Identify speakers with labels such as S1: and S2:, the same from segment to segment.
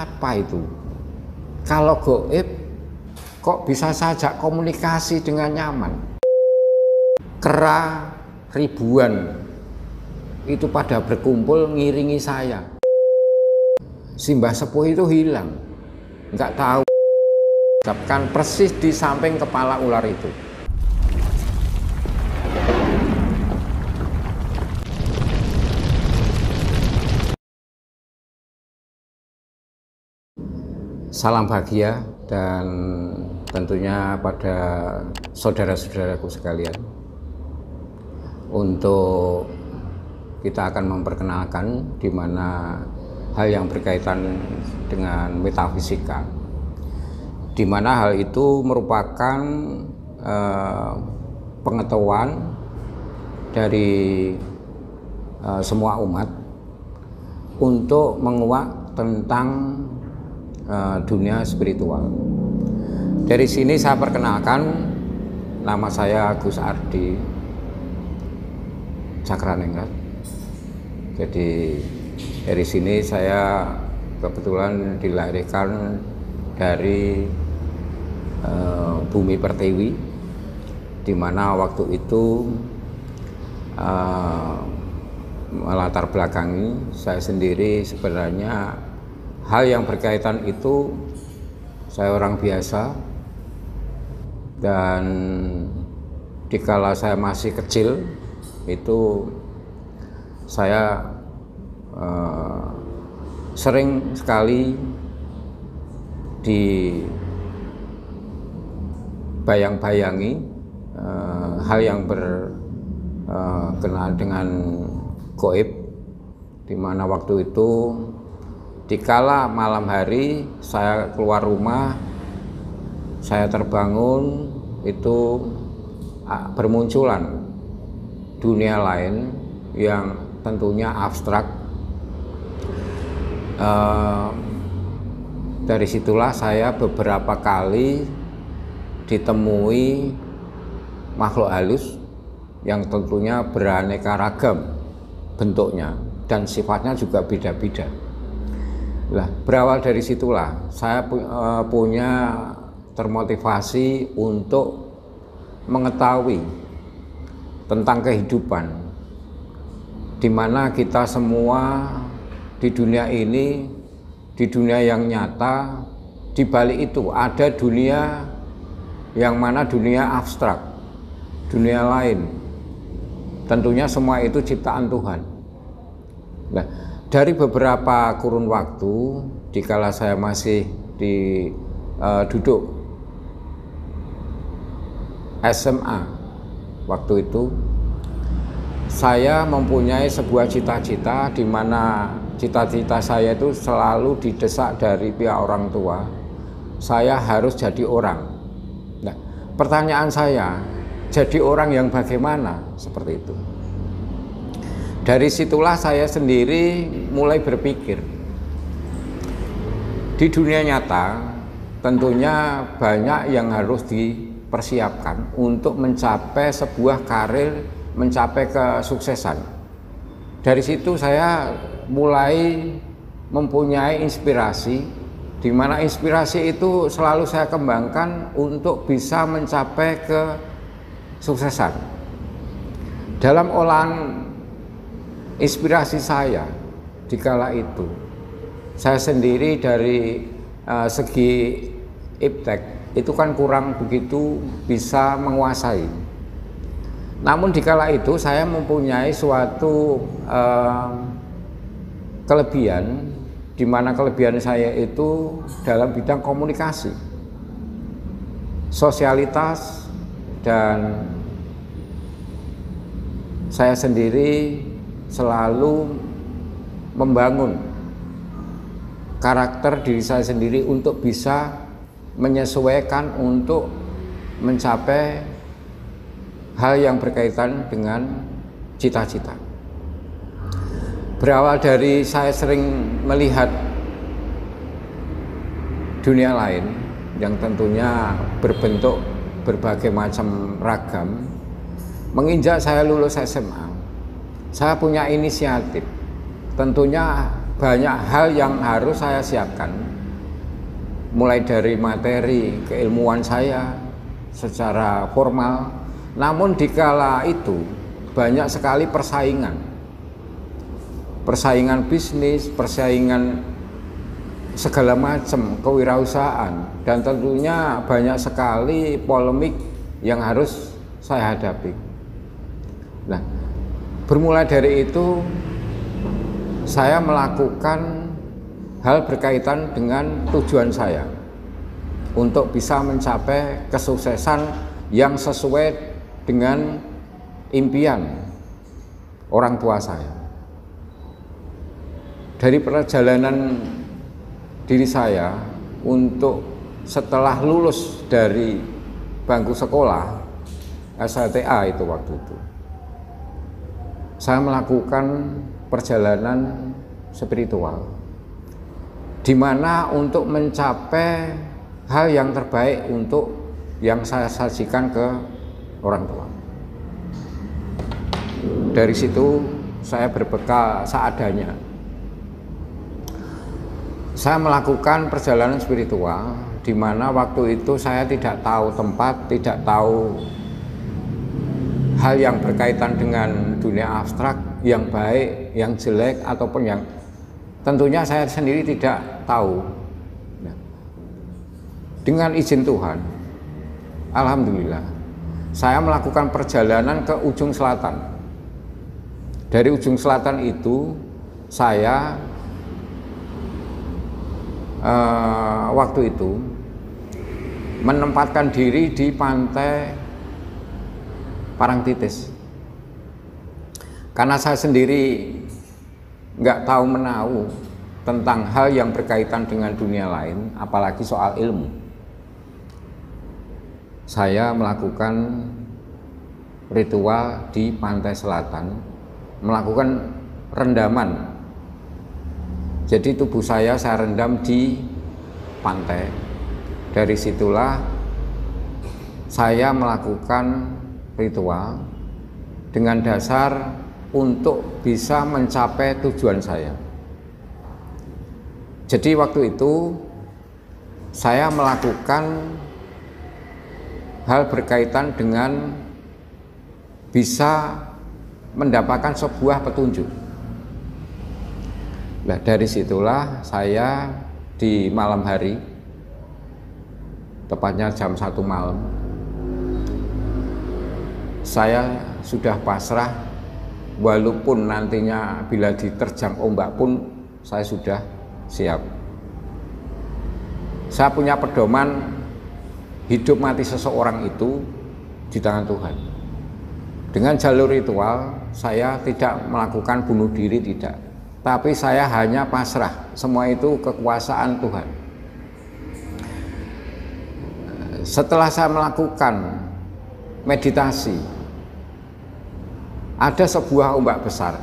S1: apa itu? Kalau gaib kok bisa saja komunikasi dengan nyaman? Kera ribuan itu pada berkumpul ngiringi saya. Simbah Sepuh itu hilang, nggak tahu. Kan persis di samping kepala ular itu. Salam bahagia dan tentunya pada saudara-saudaraku sekalian. Untuk kita akan memperkenalkan di mana hal yang berkaitan dengan metafisika, di mana hal itu merupakan pengetahuan dari semua umat untuk menguak tentang dunia spiritual. Dari sini saya perkenalkan, nama saya Gus Ardi Cakraningrat. Jadi dari sini saya kebetulan dilahirkan dari Bumi Pertiwi, di mana waktu itu melatar belakangi saya sendiri sebenarnya hal yang berkaitan itu saya orang biasa, dan dikala saya masih kecil itu saya sering sekali dibayang-bayangi hal yang berkenaan dengan gaib, di mana waktu itu dikala malam hari saya keluar rumah, saya terbangun, itu bermunculan dunia lain yang tentunya abstrak. Dari situlah saya beberapa kali ditemui makhluk halus yang tentunya beraneka ragam bentuknya dan sifatnya juga beda-beda. Nah, berawal dari situlah saya punya termotivasi untuk mengetahui tentang kehidupan, di mana kita semua di dunia ini, di dunia yang nyata, di balik itu ada dunia yang mana dunia abstrak, dunia lain. Tentunya semua itu ciptaan Tuhan. Nah, dari beberapa kurun waktu, dikala saya masih duduk SMA, waktu itu saya mempunyai sebuah cita-cita, di mana cita-cita saya itu selalu didesak dari pihak orang tua. Saya harus jadi orang. Nah, pertanyaan saya, jadi orang yang bagaimana? Seperti itu. Dari situlah saya sendiri mulai berpikir, di dunia nyata tentunya banyak yang harus dipersiapkan untuk mencapai sebuah karir, mencapai kesuksesan. Dari situ saya mulai mempunyai inspirasi, di mana inspirasi itu selalu saya kembangkan untuk bisa mencapai kesuksesan. Dalam olahan inspirasi saya dikala itu, saya sendiri dari segi iptek itu kan kurang begitu bisa menguasai. Namun dikala itu saya mempunyai suatu kelebihan, di mana kelebihan saya itu dalam bidang komunikasi, sosialitas, dan saya sendiri selalu membangun karakter diri saya sendiri untuk bisa menyesuaikan untuk mencapai hal yang berkaitan dengan cita-cita. Berawal dari saya sering melihat dunia lain yang tentunya berbentuk berbagai macam ragam. Menginjak saya lulus SMA, saya punya inisiatif. Tentunya banyak hal yang harus saya siapkan mulai dari materi keilmuan saya secara formal, namun dikala itu banyak sekali persaingan bisnis, persaingan segala macam kewirausahaan, dan tentunya banyak sekali polemik yang harus saya hadapi. Nah, bermula dari itu saya melakukan hal berkaitan dengan tujuan saya untuk bisa mencapai kesuksesan yang sesuai dengan impian orang tua saya. Dari perjalanan diri saya untuk setelah lulus dari bangku sekolah SLTA itu waktu itu, saya melakukan perjalanan spiritual di mana untuk mencapai hal yang terbaik untuk yang saya sajikan ke orang tua. Dari situ saya berbekal seadanya. Saya melakukan perjalanan spiritual di mana waktu itu saya tidak tahu tempat, tidak tahu hal yang berkaitan dengan dunia abstrak, yang baik, yang jelek, ataupun yang tentunya saya sendiri tidak tahu. Dengan izin Tuhan, alhamdulillah, saya melakukan perjalanan ke ujung selatan. Dari ujung selatan itu saya waktu itu menempatkan diri di pantai Parangtritis, karena saya sendiri nggak tahu menahu tentang hal yang berkaitan dengan dunia lain, apalagi soal ilmu. Saya melakukan ritual di pantai selatan, melakukan rendaman. Jadi tubuh saya rendam di pantai. Dari situlah saya melakukan ritual dengan dasar untuk bisa mencapai tujuan saya. Jadi waktu itu saya melakukan hal berkaitan dengan bisa mendapatkan sebuah petunjuk. Nah, dari situlah saya di malam hari, tepatnya jam 1 malam, saya sudah pasrah, walaupun nantinya bila diterjang ombak pun saya sudah siap. Saya punya pedoman, hidup mati seseorang itu di tangan Tuhan. Dengan jalur ritual saya tidak melakukan bunuh diri, tidak, tapi saya hanya pasrah, semua itu kekuasaan Tuhan. Setelah saya melakukan meditasi, ada sebuah ombak besar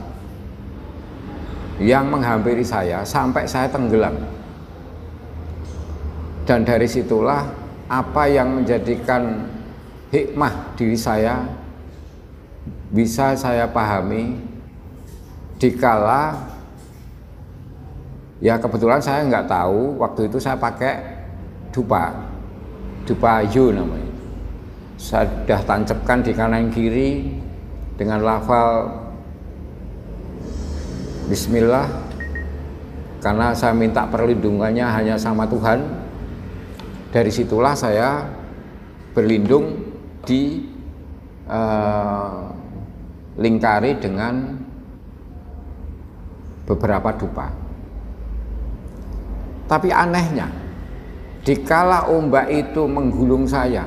S1: yang menghampiri saya sampai saya tenggelam. Dan dari situlah apa yang menjadikan hikmah diri saya bisa saya pahami, dikala ya kebetulan saya nggak tahu waktu itu saya pakai dupa ayu namanya. Saya sudah tancapkan di kanan kiri dengan lafal Bismillah, karena saya minta perlindungannya hanya sama Tuhan. Dari situlah saya berlindung di lingkari dengan beberapa dupa. Tapi anehnya, dikala ombak itu menggulung saya,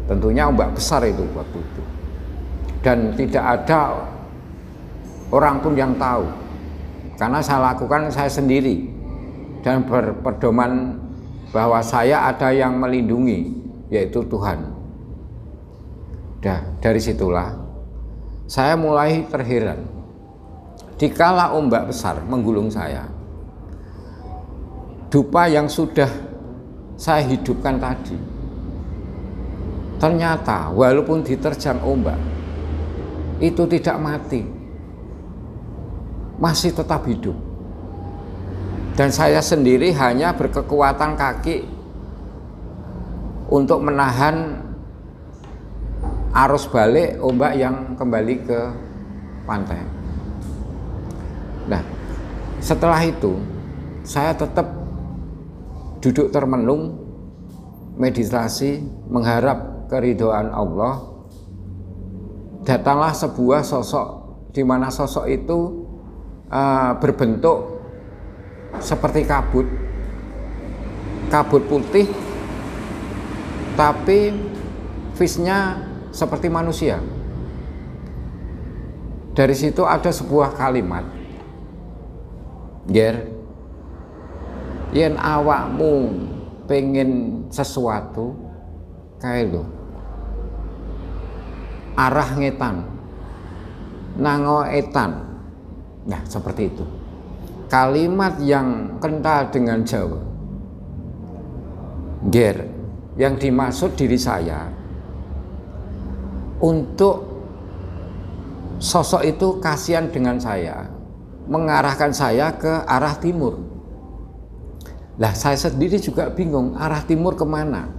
S1: tentunya ombak besar itu waktu itu, dan tidak ada orang pun yang tahu, karena saya lakukan saya sendiri dan berpedoman bahwa saya ada yang melindungi, yaitu Tuhan. Dari situlah saya mulai terheran, dikala ombak besar menggulung saya, dupa yang sudah saya hidupkan tadi, ternyata walaupun diterjang ombak itu tidak mati, masih tetap hidup. Dan saya sendiri hanya berkekuatan kaki untuk menahan arus balik ombak yang kembali ke pantai. Nah, setelah itu saya tetap duduk termenung, meditasi, mengharap keridhaan Allah. Datanglah sebuah sosok, di mana sosok itu berbentuk seperti kabut putih, tapi face-nya seperti manusia. Dari situ ada sebuah kalimat, "Ger, yen awakmu pengen sesuatu kae lho, arah ngetan, nango etan." Nah, seperti itu. Kalimat yang kental dengan Jawa. Ger, yang dimaksud diri saya, untuk sosok itu kasihan dengan saya, mengarahkan saya ke arah timur. Lah, saya sendiri juga bingung arah timur kemana.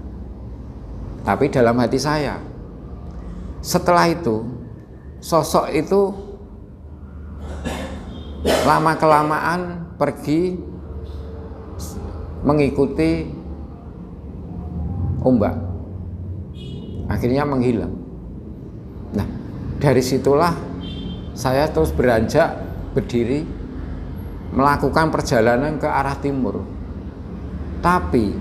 S1: Tapi dalam hati saya, setelah itu sosok itu lama-kelamaan pergi mengikuti ombak, akhirnya menghilang. Nah, dari situlah saya terus beranjak berdiri melakukan perjalanan ke arah timur. Tapi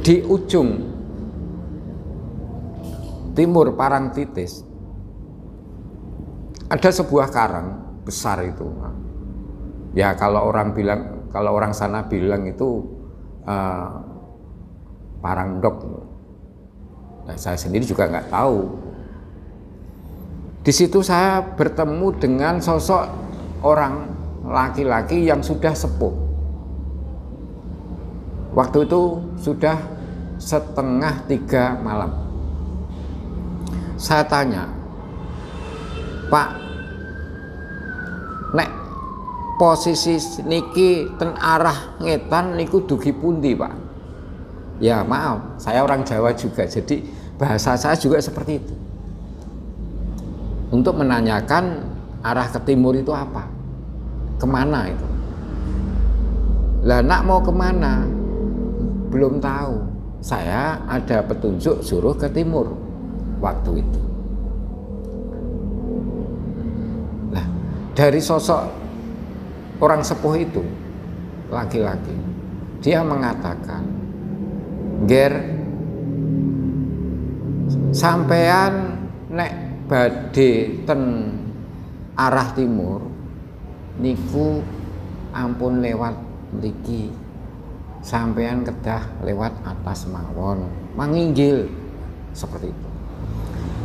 S1: di ujung timur Parangtritis ada sebuah karang besar itu. Ya, kalau orang sana bilang itu Parangdok. Nah, saya sendiri juga nggak tahu. Di situ saya bertemu dengan sosok orang laki-laki yang sudah sepuh. Waktu itu sudah 2:30 malam. Saya tanya, "Pak, nek posisi niki ten arah ngetan niku dugi pundi, Pak?" Ya maaf, saya orang Jawa juga, jadi bahasa saya juga seperti itu. Untuk menanyakan arah ke timur itu apa, kemana itu. Lah, nak mau kemana? Belum tahu. Saya ada petunjuk suruh ke timur waktu itu. Nah, dari sosok orang sepuh itu, laki-laki, dia mengatakan, "Ger, sampean nek badhe ten arah timur niku ampun lewat mriki, sampean kedah lewat atas mawon, manginggil." Seperti itu.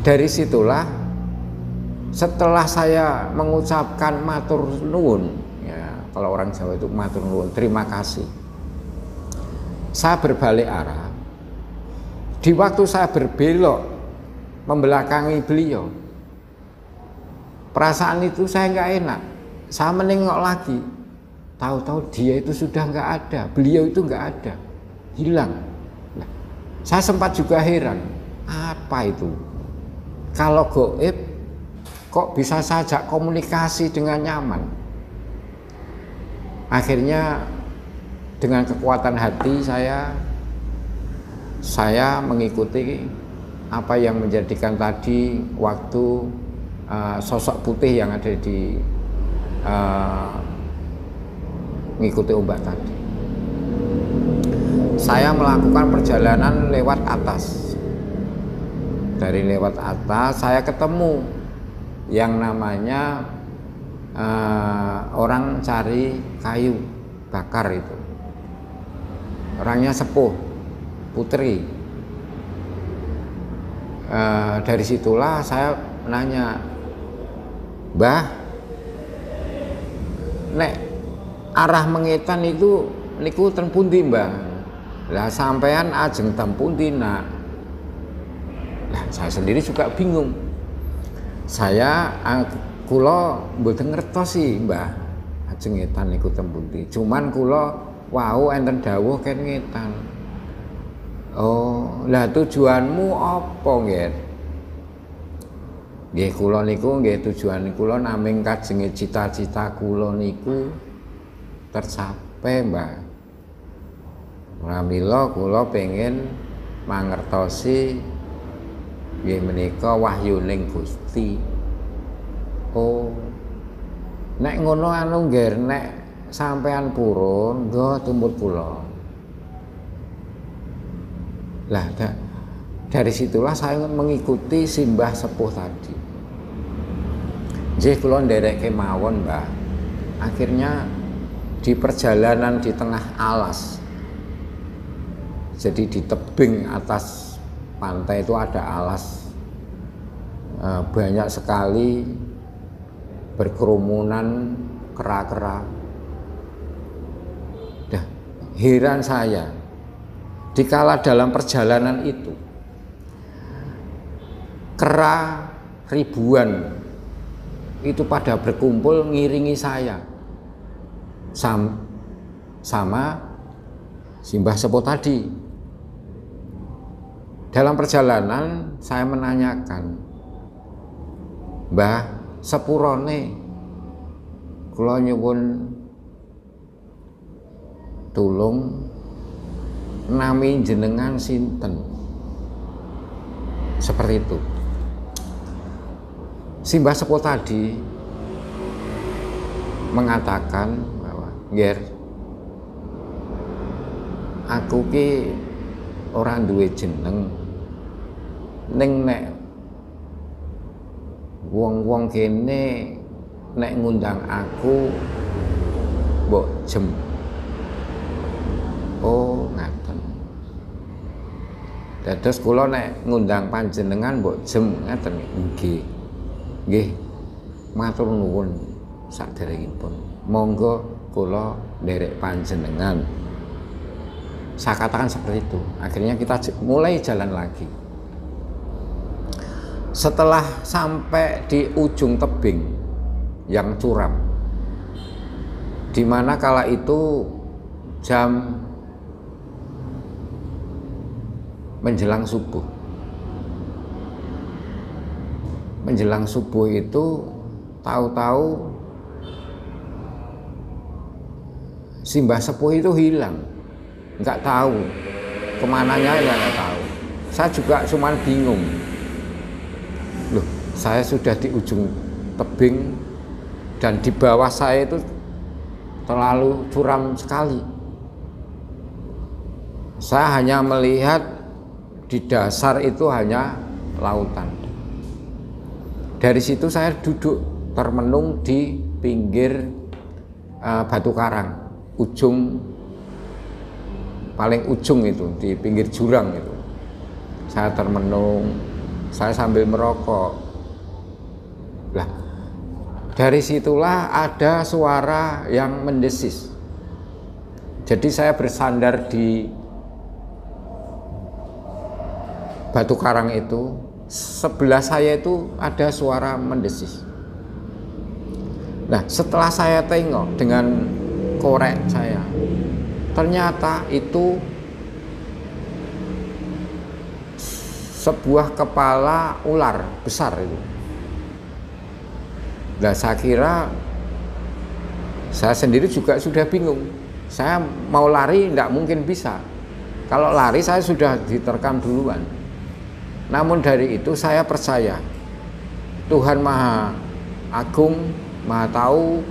S1: Dari situlah setelah saya mengucapkan matur nuwun, ya kalau orang Jawa itu matur nuwun, terima kasih, saya berbalik arah. Di waktu saya berbelok membelakangi beliau, perasaan itu saya nggak enak. Saya menengok lagi, tahu-tahu dia itu sudah nggak ada, beliau itu nggak ada, hilang. Nah, saya sempat juga heran, apa itu? Kalau gaib kok bisa saja komunikasi dengan nyaman? Akhirnya dengan kekuatan hati saya mengikuti apa yang menjadikan tadi waktu sosok putih yang ada di mengikuti ombak tadi. Saya melakukan perjalanan lewat atas. Dari lewat atas saya ketemu yang namanya orang cari kayu bakar itu. Orangnya sepuh, putri. Dari situlah saya nanya, "Mbah, nek arah mengetan itu niku ten pundi, Mbah?" Lah, sampean ajeng ten pundi, Nak? Lah, saya sendiri juga bingung. Kula mboten ngertos sih, Mbah. Kajeng ngetan niku tembuti. Cuman kula wau enten dawuh ken ngetan. Oh, lah tujuanmu apa nggih? Nggih kula niku nggih tujuan kula naming kajenge cita-cita kula niku tercapai, Mbah. Pramila kula pengen mangertosi nggih menika wahyuning Gusti. Oh, nek ngono anu nggih nek sampean purun nggo tumbut kula. Lah dari situlah saya mengikuti simbah sepuh tadi. Nggih kula ndereke mawon, Mbah. Akhirnya di perjalanan di tengah alas. Jadi di tebing atas pantai itu ada alas. Banyak sekali berkerumunan kera-kera. Dah, heran saya. Dikala dalam perjalanan itu kera ribuan itu pada berkumpul ngiringi saya sama simbah sepuh tadi. Dalam perjalanan saya menanyakan, Mbah, sepurone kula nyuwun tulung nami jenengan sinten? Seperti itu. Simbah sepuh tadi mengatakan bahwa, "Nger, aku ki ora duwe jeneng. Ning nek wong-wong kene nek ngundang aku mbok jem." Oh, ngaten. Dados kula nek ngundang panjenengan mbok jem ngaten nggih. Nggih. Matur nuwun saderengipun. Monggo kula nderek panjenengan. Saya katakan seperti itu. Akhirnya kita mulai jalan lagi. Setelah sampai di ujung tebing yang curam, di mana kala itu jam menjelang subuh. Menjelang subuh itu tahu-tahu simbah sepuh itu hilang. Nggak tahu kemananya, nggak tahu. Saya juga cuman bingung. Loh, saya sudah di ujung tebing dan di bawah saya itu terlalu curam sekali. Saya hanya melihat di dasar itu hanya lautan. Dari situ saya duduk termenung di pinggir batu karang, paling ujung itu, di pinggir jurang itu. Saya termenung, saya sambil merokok. Lah, dari situlah ada suara yang mendesis. Jadi saya bersandar di batu karang itu. Sebelah saya itu ada suara mendesis. Nah, setelah saya tengok dengan korek saya, ternyata itu sebuah kepala ular besar itu. Nah, saya kira saya sendiri juga sudah bingung. Saya mau lari tidak mungkin bisa. Kalau lari saya sudah diterkam duluan. Namun dari itu saya percaya Tuhan Maha Agung, Maha tahu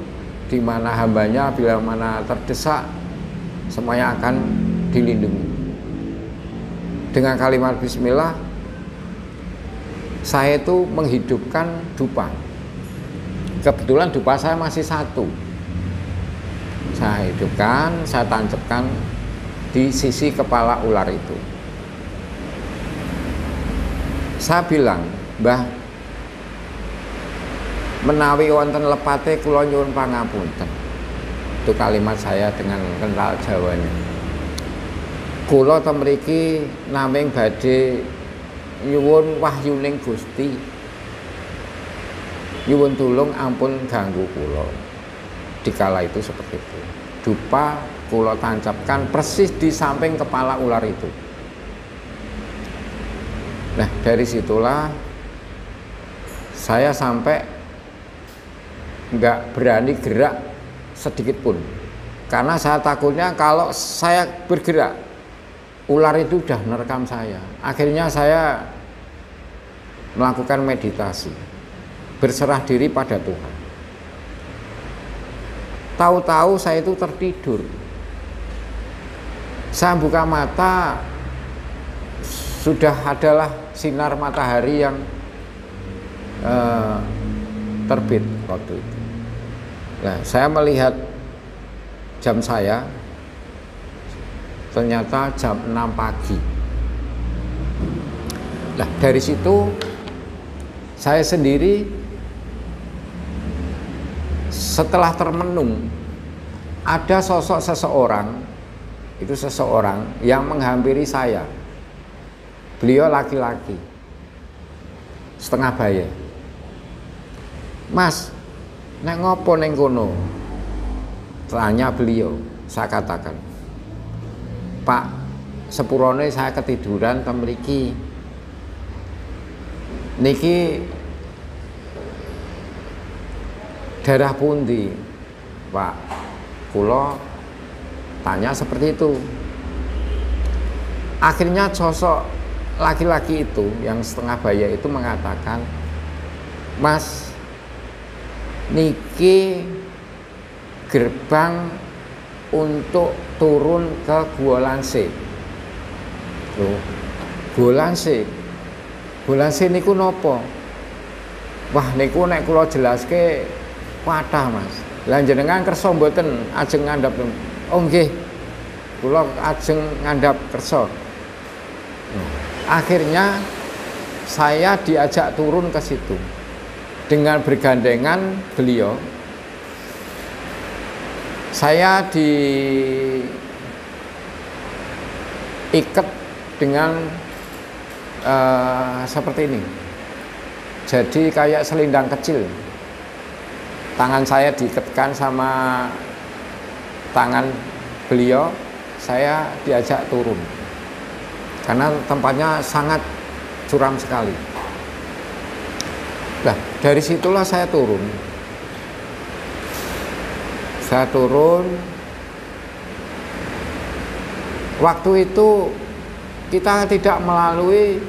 S1: di mana hambanya bila mana terdesak, semuanya akan dilindungi. Dengan kalimat bismillah, saya itu menghidupkan dupa. Kebetulan dupa saya masih satu. Saya hidupkan, saya tancapkan di sisi kepala ular itu. Saya bilang, Mbah, menawi wonten lepate kula nyuwun pangapunten. Itu kalimat saya dengan kental Jawanya. Kula ten mriki naming badhe nyuwun wahyuning Gusti. Nyuwun tulung ampun ganggu kula. dikala itu seperti itu. Dupa kula tancapkan persis di samping kepala ular itu. Nah, dari situlah saya sampai nggak berani gerak sedikit pun, karena saya takutnya kalau saya bergerak ular itu udah merekam saya. Akhirnya saya melakukan meditasi, berserah diri pada Tuhan. Tahu-tahu saya itu tertidur. Saya buka mata, sudah adalah sinar matahari yang terbit waktu itu. Nah, saya melihat jam saya, ternyata jam 6 pagi. Nah, dari situ saya sendiri setelah termenung, ada sosok seseorang, itu seseorang yang menghampiri saya. Beliau laki-laki, setengah baya. Mas, nek ngopo neng kono? Tanya beliau. Saya katakan, Pak, sepurone saya ketiduran temriki. Niki daerah pundi, Pak? Kula tanya seperti itu. Akhirnya sosok laki-laki itu yang setengah baya itu mengatakan, Mas, niki gerbang untuk turun ke Gua Lanse. Loh, Gua Lanse. Gua Lanse niku nopo? Wah, niku nek kula jelaske kathah, Mas. Lah jenengan kersa mboten ajeng ngandhap? Oh nggih. Kula ajeng ngandhap kersa. Akhirnya saya diajak turun ke situ dengan bergandengan beliau. Saya diikat dengan seperti ini. Jadi kayak selindang kecil. Tangan saya diikatkan sama tangan beliau. Saya diajak turun karena tempatnya sangat curam sekali. Nah, dari situlah saya turun. Saya turun. Waktu itu kita tidak melalui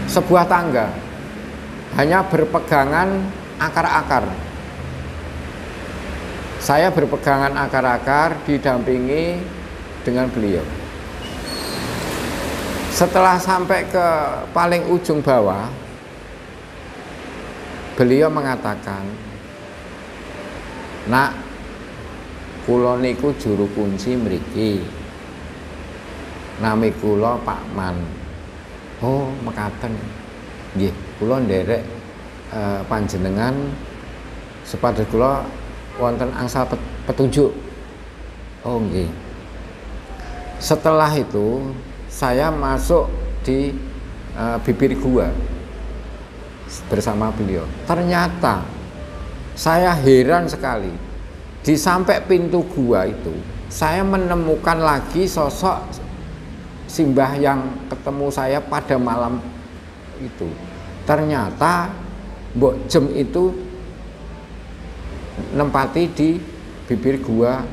S1: sebuah tangga, hanya berpegangan akar-akar. Saya berpegangan akar-akar didampingi dengan beliau. Setelah sampai ke paling ujung bawah, beliau mengatakan, Nak, kula niku juru kunci mriki. Nami kula Pak Man. Oh, mekaten. Nggih, kula nderek panjenengan supados kula wonten angsal petunjuk. Oh, nggih. Setelah itu saya masuk di bibir gua bersama beliau. Ternyata saya heran sekali, di sampai pintu gua itu saya menemukan lagi sosok simbah yang ketemu saya pada malam itu. Ternyata Mbok Jem itu nempati di bibir gua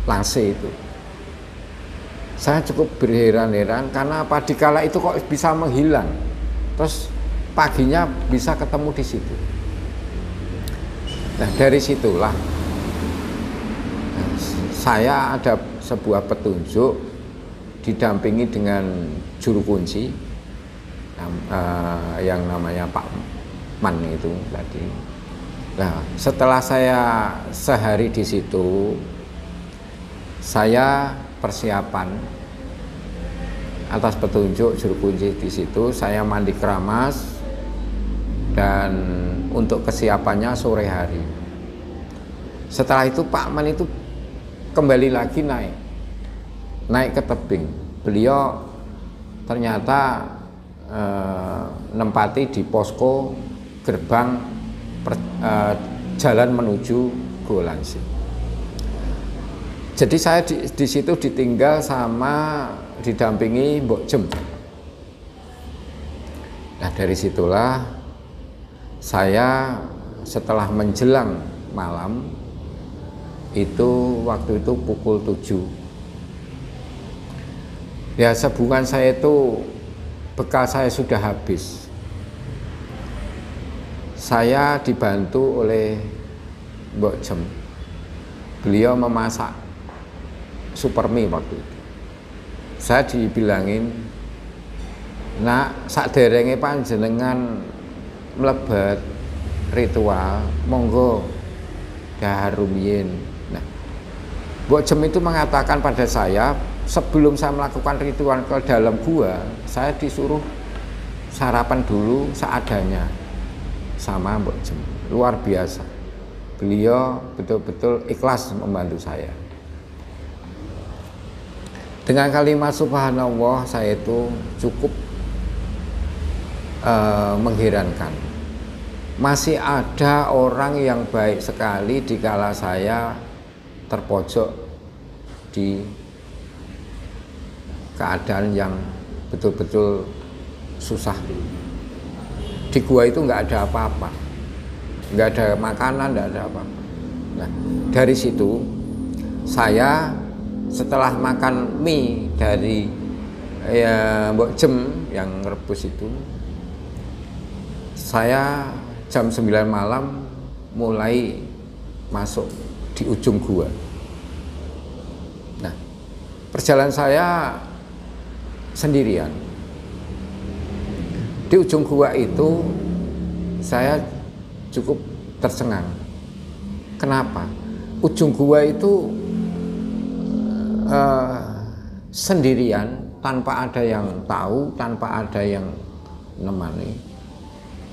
S1: Lanse itu. Saya cukup berheran-heran karena apa, dikala itu kok bisa menghilang, terus paginya bisa ketemu di situ. Nah, dari situlah saya ada sebuah petunjuk didampingi dengan juru kunci yang namanya Pak Man itu tadi. Nah, setelah saya sehari di situ, saya persiapan atas petunjuk juru kunci di situ. Saya mandi keramas dan untuk kesiapannya sore hari. Setelah itu Pak Man itu kembali lagi naik ke tebing. Beliau ternyata nempati di posko gerbang jalan menuju Goa Langsing. Jadi saya di situ ditinggal sama didampingi Mbok Jem. Nah dari situlah saya setelah menjelang malam itu waktu itu pukul 7. Ya sebungan saya itu bekal saya sudah habis. Saya dibantu oleh Mbok Jem. Beliau memasak supermie waktu itu. Saya dibilangin, nak saderenge panjenengan mlebet ritual, monggo dahar rumiyin. Nah, Mbok Jem itu mengatakan pada saya, sebelum saya melakukan ritual ke dalam gua, saya disuruh sarapan dulu seadanya sama Mbok Jem. Luar biasa. Beliau betul-betul ikhlas membantu saya. Dengan kalimat subhanallah saya itu cukup mengherankan. Masih ada orang yang baik sekali dikala saya terpojok di keadaan yang betul-betul susah. Di gua itu nggak ada apa-apa, nggak ada makanan, nggak ada apa-apa. Nah dari situ saya setelah makan mie dari Mbok Jem yang rebus itu, saya jam 9 malam mulai masuk di ujung gua. Nah, perjalanan saya sendirian. Di ujung gua itu saya cukup tercengang. Kenapa? Ujung gua itu sendirian, tanpa ada yang tahu, tanpa ada yang menemani.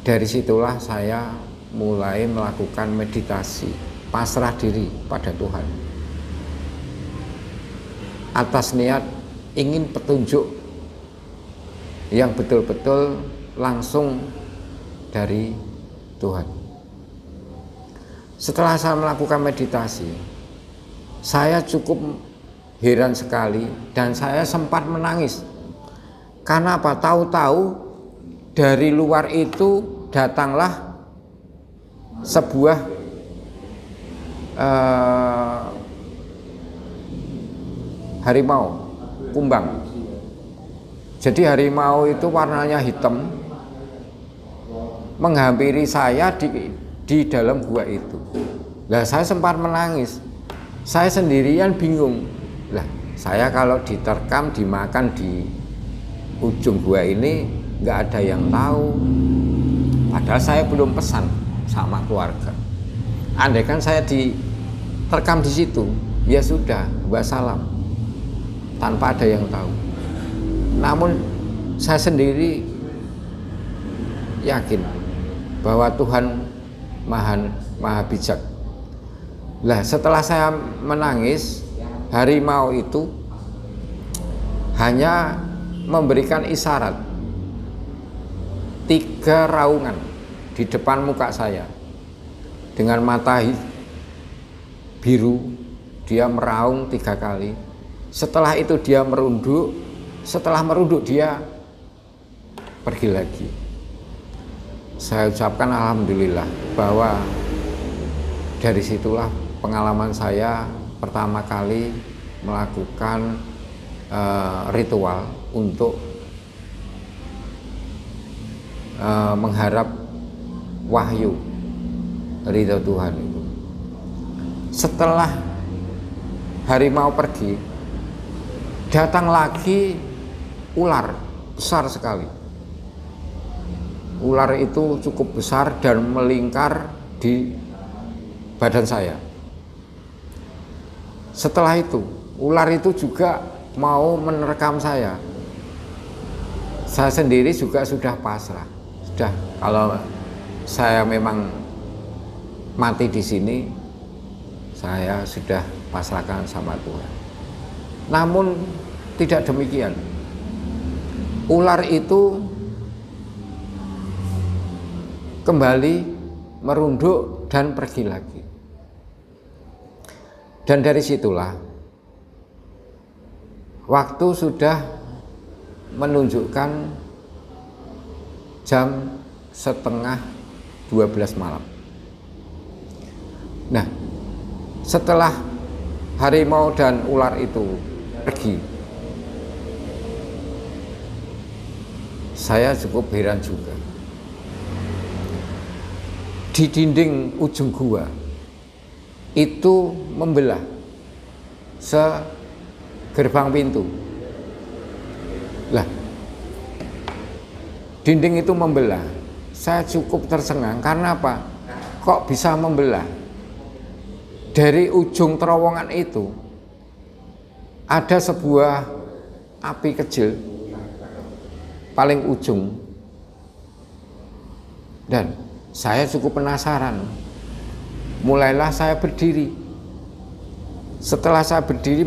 S1: Dari situlah saya mulai melakukan meditasi, pasrah diri pada Tuhan atas niat ingin petunjuk yang betul-betul langsung dari Tuhan. Setelah saya melakukan meditasi, saya cukup heran sekali dan saya sempat menangis. Karena apa? Tahu-tahu dari luar itu datanglah sebuah harimau kumbang. Jadi harimau itu warnanya hitam menghampiri saya di dalam gua itu. Lah saya sempat menangis. Saya sendirian bingung. Lah saya kalau diterkam dimakan di ujung gua ini nggak ada yang tahu. Padahal saya belum pesan sama keluarga. Andai kan saya diterkam di situ, ya sudah, wassalam, tanpa ada yang tahu. Namun saya sendiri yakin bahwa Tuhan maha bijak. Lah setelah saya menangis, harimau itu hanya memberikan isyarat 3 raungan di depan muka saya dengan mata biru. Dia meraung 3 kali. Setelah itu dia merunduk. Setelah merunduk dia pergi lagi. Saya ucapkan alhamdulillah bahwa dari situlah pengalaman saya pertama kali melakukan ritual untuk mengharap wahyu ridho Tuhan itu. Setelah harimau pergi, datang lagi ular besar sekali. Ular itu cukup besar dan melingkar di badan saya. Setelah itu, ular itu juga mau menerkam saya. Saya sendiri juga sudah pasrah. Sudah, kalau saya memang mati di sini, saya sudah pasrahkan sama Tuhan. Namun tidak demikian. Ular itu kembali merunduk dan pergi lagi. Dan dari situlah waktu sudah menunjukkan jam setengah 12 malam. Nah, setelah harimau dan ular itu pergi, saya cukup heran juga. Di dinding ujung gua itu membelah segerbang pintu. Lah, dinding itu membelah. Saya cukup tercengang karena apa? Kok bisa membelah? Dari ujung terowongan itu ada sebuah api kecil paling ujung, dan saya cukup penasaran. Mulailah saya berdiri. Setelah saya berdiri,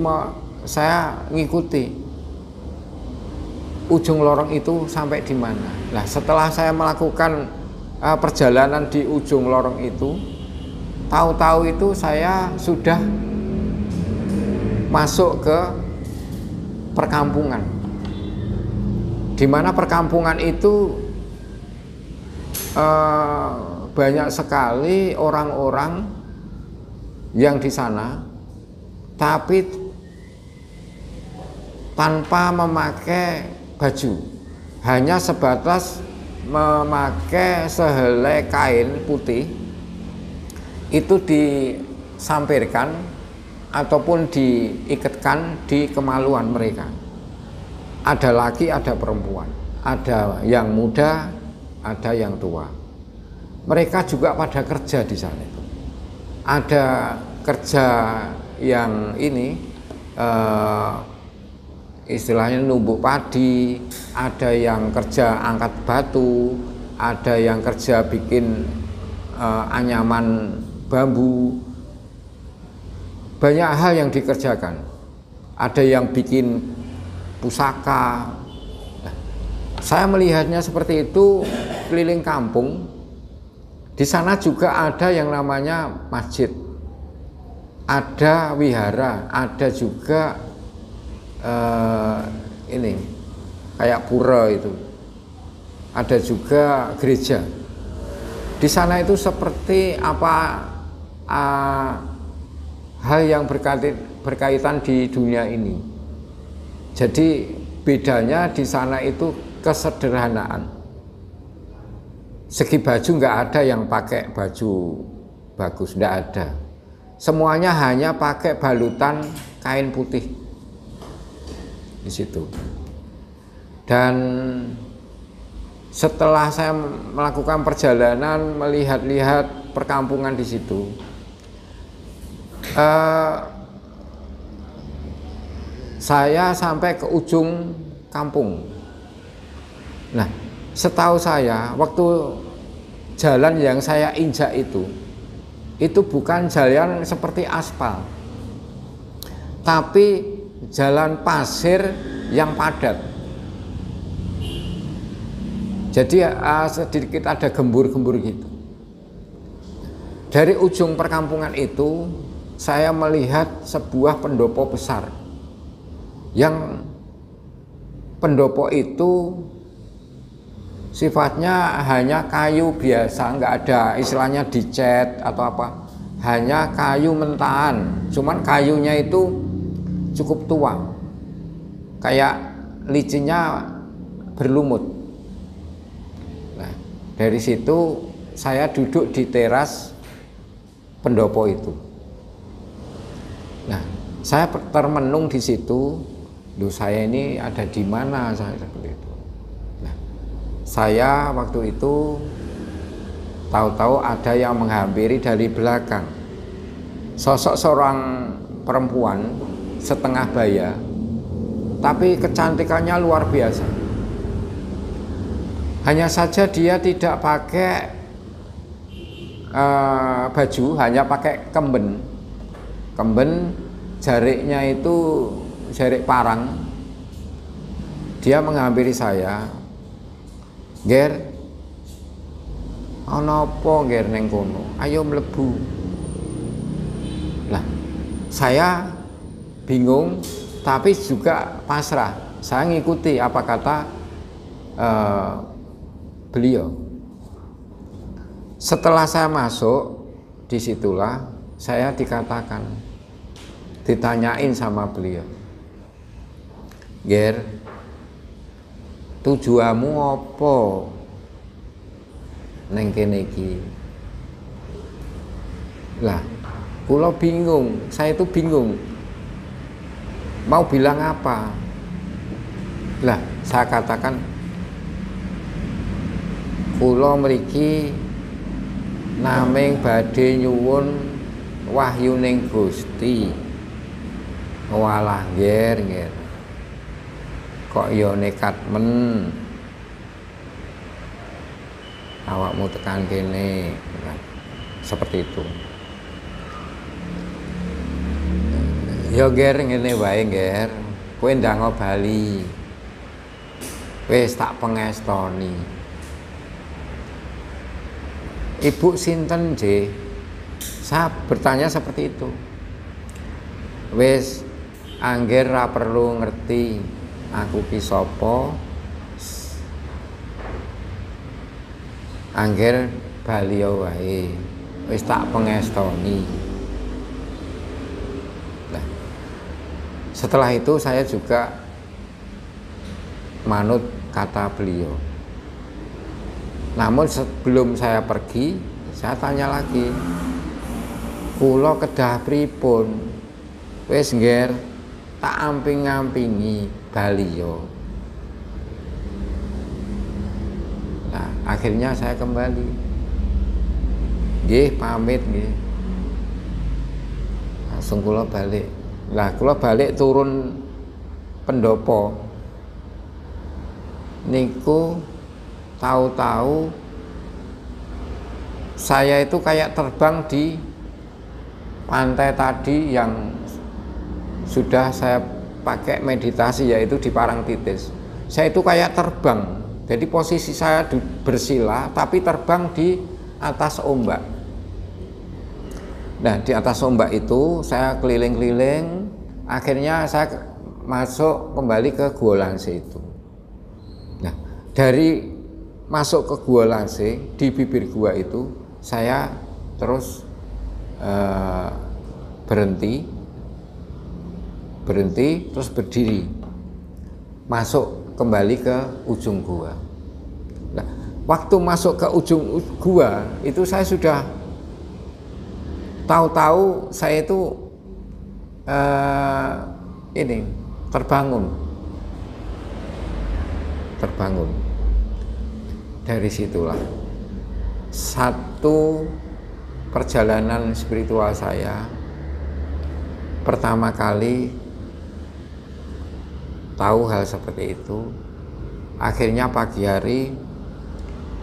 S1: saya ngikuti ujung lorong itu sampai di mana. Nah, setelah saya melakukan perjalanan di ujung lorong itu, tahu-tahu itu saya sudah masuk ke perkampungan, di mana perkampungan itu banyak sekali orang-orang yang di sana, tapi tanpa memakai baju, hanya sebatas memakai sehelai kain putih. Itu disampirkan ataupun diikatkan di kemaluan mereka. Ada laki, ada perempuan, ada yang muda, ada yang tua. Mereka juga pada kerja di sana itu. Ada kerja yang ini istilahnya numbuk padi, ada yang kerja angkat batu, ada yang kerja bikin anyaman bambu. Banyak hal yang dikerjakan. Ada yang bikin pusaka. Nah, saya melihatnya seperti itu keliling kampung. Di sana juga ada yang namanya masjid, ada wihara, ada juga ini kayak pura itu, ada juga gereja. Di sana itu seperti apa hal yang berkaitan di dunia ini. Jadi bedanya di sana itu kesederhanaan. Segi baju nggak ada yang pakai baju bagus, nggak ada. Semuanya hanya pakai balutan kain putih di situ. Dan setelah saya melakukan perjalanan melihat-lihat perkampungan di situ, saya sampai ke ujung kampung. Nah, setahu saya waktu jalan yang saya injak itu bukan jalan seperti aspal, tapi jalan pasir yang padat. Jadi sedikit ada gembur-gembur gitu. Dari ujung perkampungan itu saya melihat sebuah pendopo besar. Yang pendopo itu sifatnya hanya kayu biasa, nggak ada istilahnya dicat atau apa, hanya kayu mentahan. Cuman kayunya itu cukup tua, kayak licinnya berlumut. Nah, dari situ saya duduk di teras pendopo itu. Nah, saya termenung di situ. Loh, saya ini ada di mana, saya seperti itu. Nah, saya waktu itu tahu-tahu ada yang menghampiri dari belakang. Sosok seorang perempuan setengah baya, tapi kecantikannya luar biasa. Hanya saja dia tidak pakai baju, hanya pakai kemben. Kemben jariknya itu jarik parang. Dia menghampiri saya, "Ger, ana apa ngger ning kono, ayo mlebu. Lah saya bingung tapi juga pasrah, saya ngikuti apa kata beliau. Setelah saya masuk, disitulah saya dikatakan, ditanyain sama beliau, Ger, tujuanmu apa neng kene iki? Lah, kula bingung, saya itu bingung, mau bilang apa? Lah, saya katakan, kula mriki naming badhe nyuwun wahyuning Gusti. Walah nggih, nggih. Kok ya nekat men awakmu tekan kene, seperti itu. Ya ger ngene wae ger, kowe ndang bali. Wis tak pengestoni. Ibu sinten nggih? Saya bertanya seperti itu. Wis angger ra perlu ngerti aku ki sapa. Angger bali wae. Wis tak pengestoni. Nah, setelah itu saya juga manut kata beliau. Namun sebelum saya pergi, saya tanya lagi, kula kedah pripun? Wis ngger tak amping-ampingi baliyo. Nah, akhirnya saya kembali. Nggih, pamit nggih. Langsung kula balik. Lah, kula balik turun pendopo. Niku tahu-tahu saya itu kayak terbang di pantai tadi yang sudah saya pakai meditasi, yaitu di Parangtritis. Saya itu kayak terbang, jadi posisi saya bersila tapi terbang di atas ombak. Nah, di atas ombak itu saya keliling-keliling, akhirnya saya masuk kembali ke Gua Langsing itu. Nah, dari masuk ke Gua Langsing, di bibir gua itu saya terus berhenti terus berdiri, masuk kembali ke ujung gua. Nah, waktu masuk ke ujung gua itu saya sudah tahu-tahu saya itu ini terbangun. Dari situlah satu perjalanan spiritual saya pertama kali tahu hal seperti itu. Akhirnya pagi hari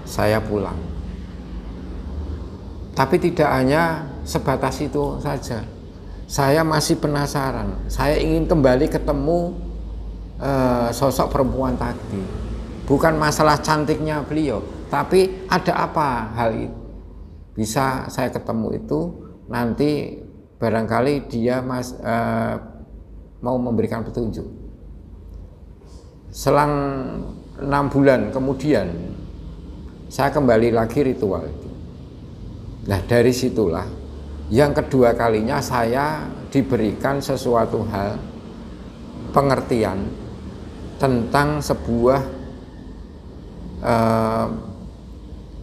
S1: saya pulang, tapi tidak hanya sebatas itu saja. Saya masih penasaran, saya ingin kembali ketemu sosok perempuan tadi. Bukan masalah cantiknya beliau, tapi ada apa hal itu bisa saya ketemu itu, nanti barangkali dia mau memberikan petunjuk. Selang 6 bulan kemudian saya kembali lagi ritual itu. Nah, dari situlah yang kedua kalinya saya diberikan sesuatu hal pengertian tentang sebuah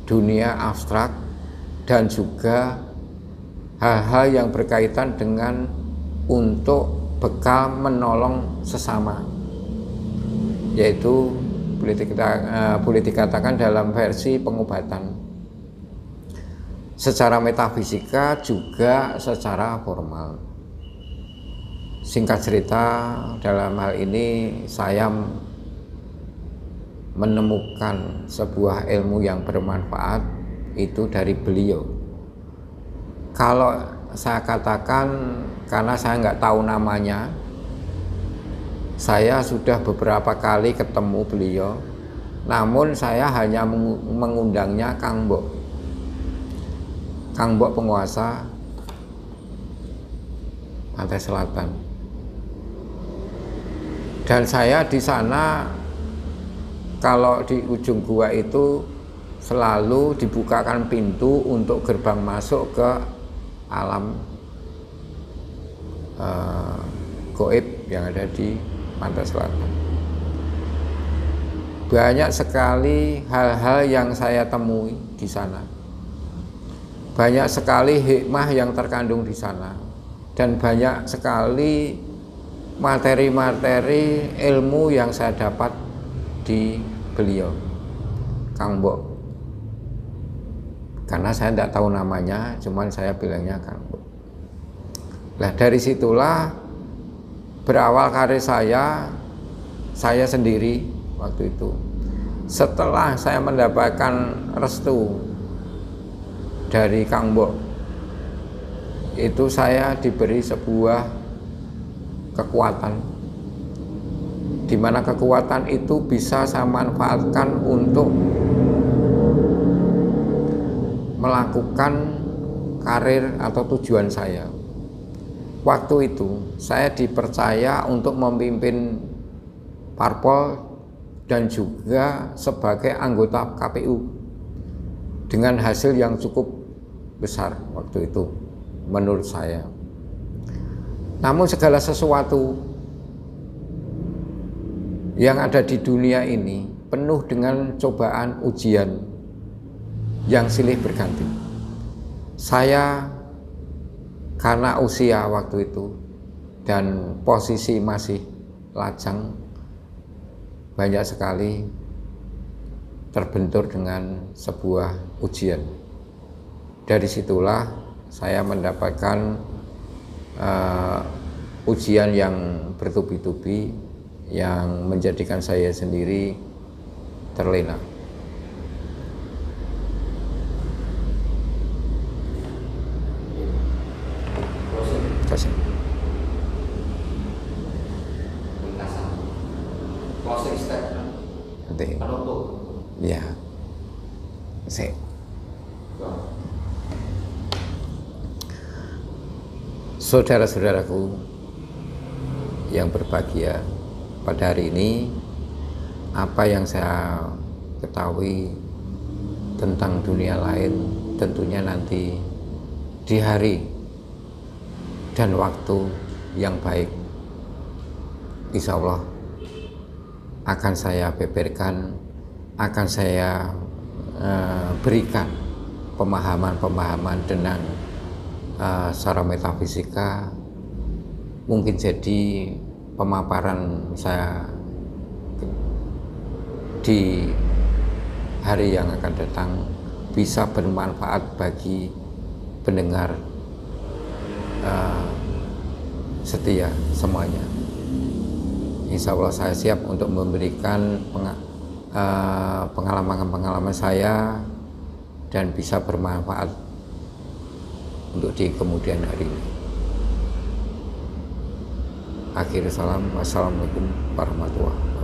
S1: dunia abstrak dan juga hal-hal yang berkaitan dengan untuk bekal menolong sesama, yaitu boleh dikatakan dalam versi pengobatan secara metafisika juga secara formal. Singkat cerita, dalam hal ini saya menemukan sebuah ilmu yang bermanfaat itu dari beliau. Kalau saya katakan, karena saya nggak tahu namanya, saya sudah beberapa kali ketemu beliau, namun saya hanya mengundangnya Kang Mbok. Kang Mbok penguasa pantai selatan. Dan saya di sana, kalau di ujung gua itu selalu dibukakan pintu untuk gerbang masuk ke alam goib yang ada di pantai selatan. Banyak sekali hal-hal yang saya temui di sana. Banyak sekali hikmah yang terkandung di sana. Dan banyak sekali materi-materi ilmu yang saya dapat di beliau, Kang Mbok. Karena saya tidak tahu namanya, cuman saya bilangnya Kang Mbok. Nah, dari situlah berawal karir saya sendiri waktu itu. Setelah saya mendapatkan restu dari Kang Mbok, itu saya diberi sebuah kekuatan, di mana kekuatan itu bisa saya manfaatkan untuk melakukan karir atau tujuan saya. Waktu itu saya dipercaya untuk memimpin parpol dan juga sebagai anggota KPU dengan hasil yang cukup besar waktu itu menurut saya. Namun segala sesuatu yang ada di dunia ini penuh dengan cobaan ujian yang silih berganti. Saya karena usia waktu itu dan posisi masih lajang, banyak sekali terbentur dengan sebuah ujian. Dari situlah saya mendapatkan ujian yang bertubi-tubi yang menjadikan saya sendiri terlena.
S2: Closing statement. Penutup.
S1: Ya. Saudara-saudaraku yang berbahagia, pada hari ini apa yang saya ketahui tentang dunia lain tentunya nanti di hari dan waktu yang baik, insya Allah akan saya beberkan, akan saya berikan pemahaman-pemahaman dengan secara metafisika. Mungkin jadi pemaparan saya di hari yang akan datang bisa bermanfaat bagi pendengar setia semuanya. Insya Allah saya siap untuk memberikan pengalaman-pengalaman saya dan bisa bermanfaat untuk di kemudian hari ini. Akhir salam, wassalamualaikum warahmatullahi wabarakatuh.